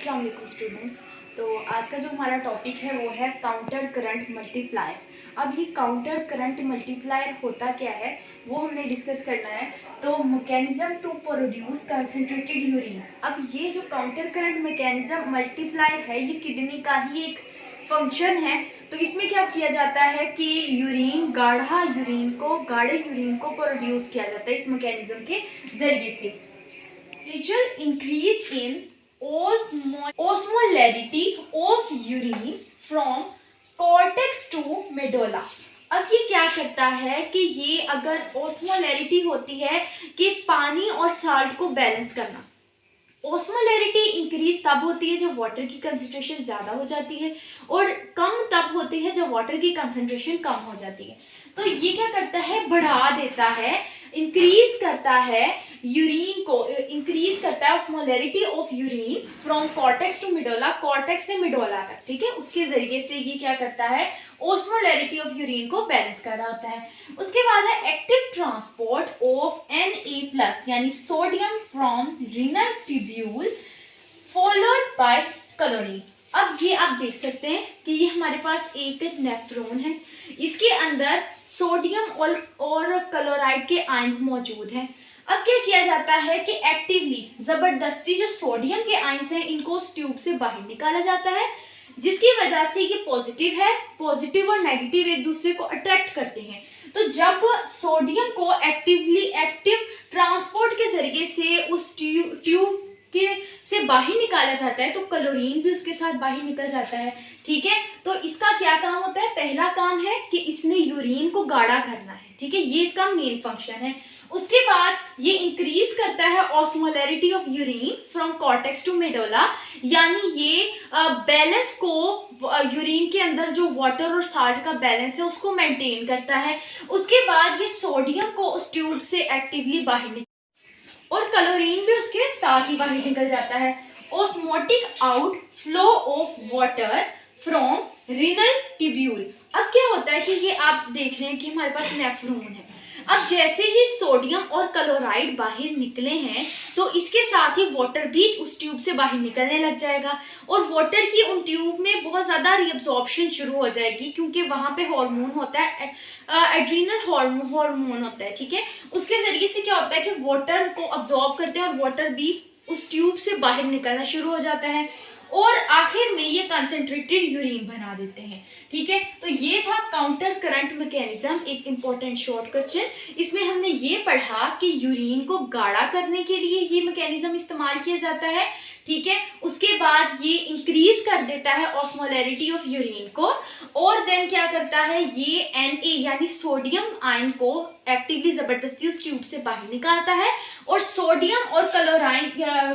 अस्सलाम वालेकुम स्टूडेंट्स। तो आज का जो हमारा टॉपिक है वो है काउंटर करंट मल्टीप्लायर। अब ये काउंटर करंट मल्टीप्लायर होता क्या है वो हमने डिस्कस करना है। तो mechanism to produce concentrated urine. अब ये जो काउंटर करंट मैकेनिज्म मल्टीप्लायर है ये किडनी का ही एक फंक्शन है। तो इसमें क्या किया जाता है कि गाढ़े यूरिन को प्रोड्यूस किया जाता है इस मैकेनिज्म के जरिए से। Gradual increase in osmolarity of urine from cortex to medulla। अब ये क्या करता है कि ये अगर ओस्मोलैरिटी होती है कि पानी और साल्ट को बैलेंस करना। ओस्मोलैरिटी इंक्रीज तब होती है जब वाटर की कंसंट्रेशन ज़्यादा हो जाती है और कम तब होती है जब वाटर की कंसंट्रेशन कम हो जाती है। तो ये क्या करता है, बढ़ा देता है, इंक्रीज करता है यूरिन को, इंक्रीज करता है osmolarity of urine from cortex to medulla, cortex से मिडोला तक। ठीक है, उसके जरिए से ये क्या करता है, ओस्मोलैरिटी ऑफ यूरिन को बैलेंस कर रहा होता है। उसके बाद है एक्टिव ट्रांसपोर्ट ऑफ Na+ यानी sodium from renal tubule followed by chlorine. अब ये आप देख सकते हैं कि ये हमारे पास एक नेफ्रॉन है, इसके अंदर सोडियम और क्लोराइड के आयंस मौजूद हैं। अब क्या किया जाता है कि एक्टिवली जबरदस्ती जो सोडियम के आयंस हैं इनको उस ट्यूब से बाहर निकाला जाता है, जिसकी वजह से ये पॉजिटिव है, पॉजिटिव और नेगेटिव एक दूसरे को अट्रैक्ट करते हैं। तो जब सोडियम को एक्टिव ट्रांसपोर्ट के जरिए से उस ट्यूब के से बाहर निकाला जाता है तो क्लोरीन भी उसके साथ बाहर निकल जाता है। ठीक है, तो इसका क्या काम होता है, पहला काम है कि इसने यूरिन को गाढ़ा करना है। ठीक है, ये इसका मेन फंक्शन है। उसके बाद ये इंक्रीज करता है osmolarity of urine from cortex to medulla, यानी ये बैलेंस को यूरिन के अंदर जो वाटर और साल्ट का बैलेंस है उसको मेंटेन करता है। उसके बाद ये सोडियम को उस ट्यूब से एक्टिवली बाहर और क्लोरीन भी उसके साथ ही बाहर निकल जाता है। Osmotic out flow of water from renal tubule. अब क्या होता है कि ये आप देख रहे हैं कि हमारे पास नेफ्रॉन है। अब जैसे ही सोडियम और क्लोराइड बाहर निकले हैं तो इसके साथ ही वाटर भी उस ट्यूब से बाहर निकलने लग जाएगा और वाटर की उन ट्यूब में बहुत ज़्यादा रिअब्जॉर्प्शन शुरू हो जाएगी, क्योंकि वहाँ पे हार्मोन होता है, एड्रीनल हार्मोन होता है। ठीक है, उसके ज़रिए से क्या होता है कि वाटर को अब्जॉर्ब करते हैं और वाटर भी उस ट्यूब से बाहर निकलना शुरू हो जाता है और आखिर में ये कंसंट्रेटेड यूरिन बना देते हैं। ठीक है, तो ये था काउंटर करंट मैकेनिज्म, एक इंपॉर्टेंट शॉर्ट क्वेश्चन। इसमें हमने ये पढ़ा कि यूरिन को गाढ़ा करने के लिए ये मैकेनिज्म इस्तेमाल किया जाता है। ठीक है, उसके बाद ये इंक्रीज कर देता है ऑस्मोलैरिटी ऑफ यूरिन को और देन क्या करता है, ये Na यानी सोडियम आयन को एक्टिवली जबरदस्ती उस ट्यूब से बाहर निकालता है और सोडियम और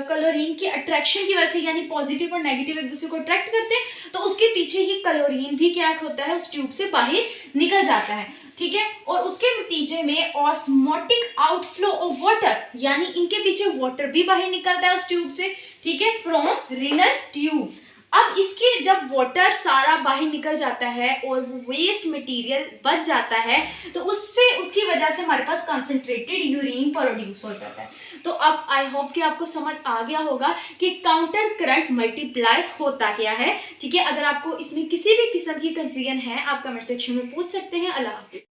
क्लोरीन की अट्रैक्शन की वजह से, यानी पॉजिटिव और नेगेटिव एक दूसरे को अट्रैक्ट करते हैं, तो उसके पीछे ही क्लोरीन भी क्या होता है, उस ट्यूब से बाहर निकल जाता है। ठीक है, और उसके नतीजे में ऑस्मोटिक आउटफ्लो ऑफ वाटर, यानी इनके पीछे वाटर भी बाहर निकलता है उस ट्यूब से। ठीक है, फ्रॉम रीनल ट्यूब। अब इसके जब वाटर सारा बाहर निकल जाता है और वो वेस्ट मटेरियल बच जाता है तो उसकी वजह से हमारे पास कंसंट्रेटेड यूरिन प्रोड्यूस हो जाता है। तो अब आई होप कि आपको समझ आ गया होगा कि काउंटर करंट मल्टीप्लायर होता क्या है। ठीक है, अगर आपको इसमें किसी भी किस्म की कंफ्यूजन है आप कमेंट सेक्शन में पूछ सकते हैं। अल्लाह हाफिज।